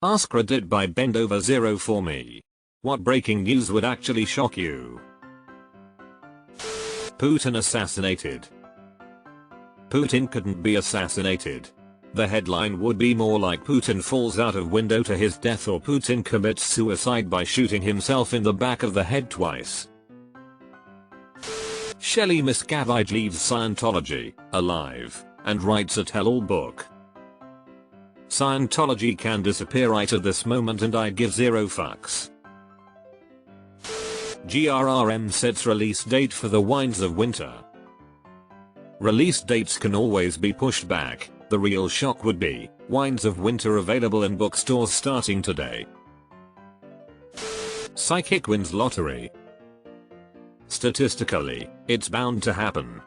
AskReddit by Bend Over Zero for me. What breaking news would actually shock you? Putin assassinated. Putin couldn't be assassinated. The headline would be more like Putin falls out of window to his death or Putin commits suicide by shooting himself in the back of the head twice. Shelley Miscavige leaves Scientology alive and writes a tell-all book. Scientology can disappear right at this moment and I give zero fucks. GRRM sets release date for The Winds of Winter. Release dates can always be pushed back. The real shock would be Winds of Winter available in bookstores starting today. Psychic wins lottery. Statistically, it's bound to happen.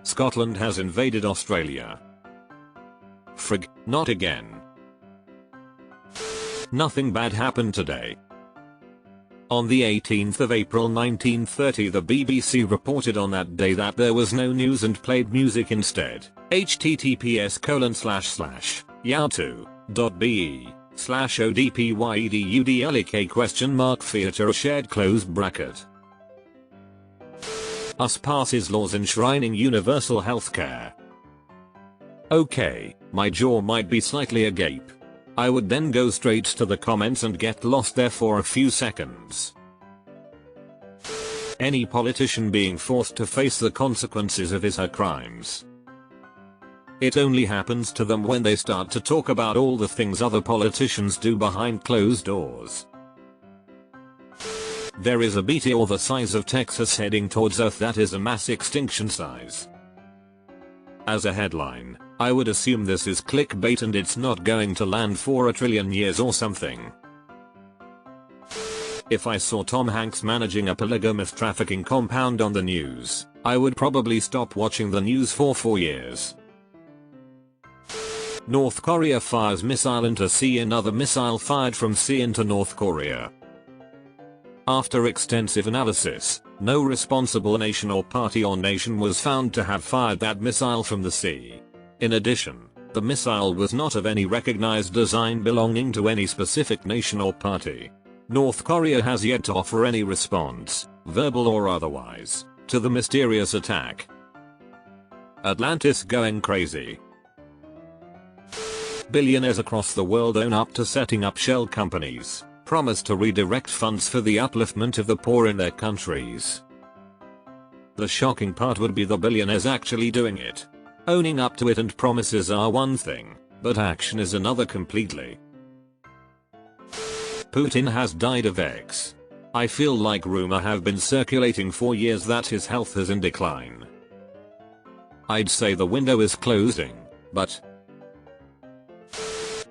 Scotland has invaded Australia. Frig, not again. Nothing bad happened today. On the 18th of April 1930 the BBC reported on that day that there was no news and played music instead. https://yahoo.be/odpyedudlik ? theatre / bracket. US passes laws enshrining universal healthcare. Okay, my jaw might be slightly agape. I would then go straight to the comments and get lost there for a few seconds. Any politician being forced to face the consequences of his or her crimes. It only happens to them when they start to talk about all the things other politicians do behind closed doors. There is a meteor the size of Texas heading towards Earth that is a mass extinction size. As a headline, I would assume this is clickbait and it's not going to land for a trillion years or something. If I saw Tom Hanks managing a polygamous trafficking compound on the news, I would probably stop watching the news for 4 years. North Korea fires missile into sea. Another missile fired from sea into North Korea. After extensive analysis, no responsible nation or party or nation was found to have fired that missile from the sea. In addition, the missile was not of any recognized design belonging to any specific nation or party. North Korea has yet to offer any response, verbal or otherwise, to the mysterious attack. Atlantis going crazy. Billionaires across the world own up to setting up shell companies, promise to redirect funds for the upliftment of the poor in their countries. The shocking part would be the billionaires actually doing it. Owning up to it and promises are one thing, but action is another completely. Putin has died of X. I feel like rumor have been circulating for years that his health is in decline. I'd say the window is closing, but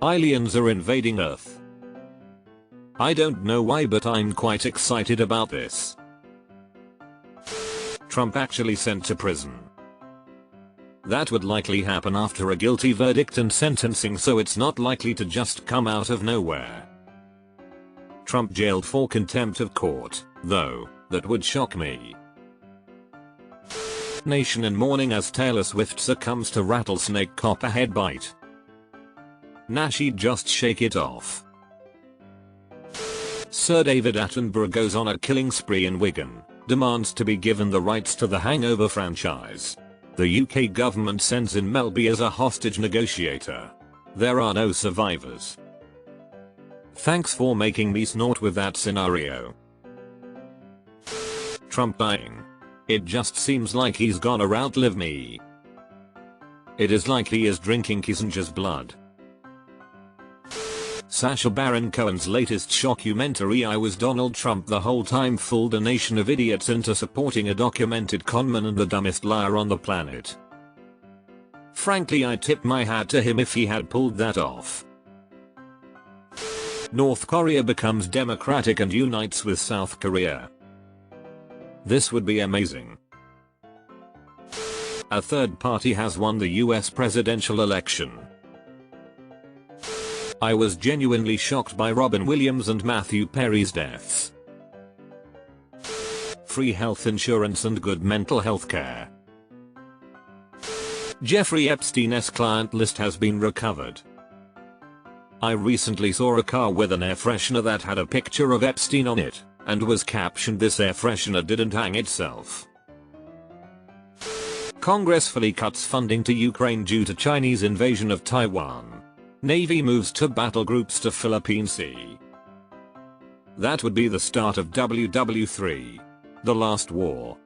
aliens are invading Earth. I don't know why, but I'm quite excited about this. Trump actually sent to prison. That would likely happen after a guilty verdict and sentencing, so it's not likely to just come out of nowhere. Trump jailed for contempt of court, though, that would shock me. Nation in mourning as Taylor Swift succumbs to rattlesnake copperhead bite. Nah, she'd just shake it off. Sir David Attenborough goes on a killing spree in Wigan, demands to be given the rights to the Hangover franchise. The UK government sends in Mel B as a hostage negotiator. There are no survivors. Thanks for making me snort with that scenario. Trump dying. It just seems like he's gonna outlive me. It is like he is drinking Kissinger's blood. Sacha Baron Cohen's latest shockumentary I Was Donald Trump the Whole Time fooled a nation of idiots into supporting a documented conman and the dumbest liar on the planet. Frankly, I tip my hat to him if he had pulled that off. North Korea becomes democratic and unites with South Korea. This would be amazing. A third party has won the US presidential election. I was genuinely shocked by Robin Williams and Matthew Perry's deaths. Free health insurance and good mental health care. Jeffrey Epstein's client list has been recovered. I recently saw a car with an air freshener that had a picture of Epstein on it, and was captioned "This air freshener didn't hang itself." Congress fully cuts funding to Ukraine due to Chinese invasion of Taiwan. Navy moves to battle groups to Philippine Sea. That would be the start of WW3. The Last War.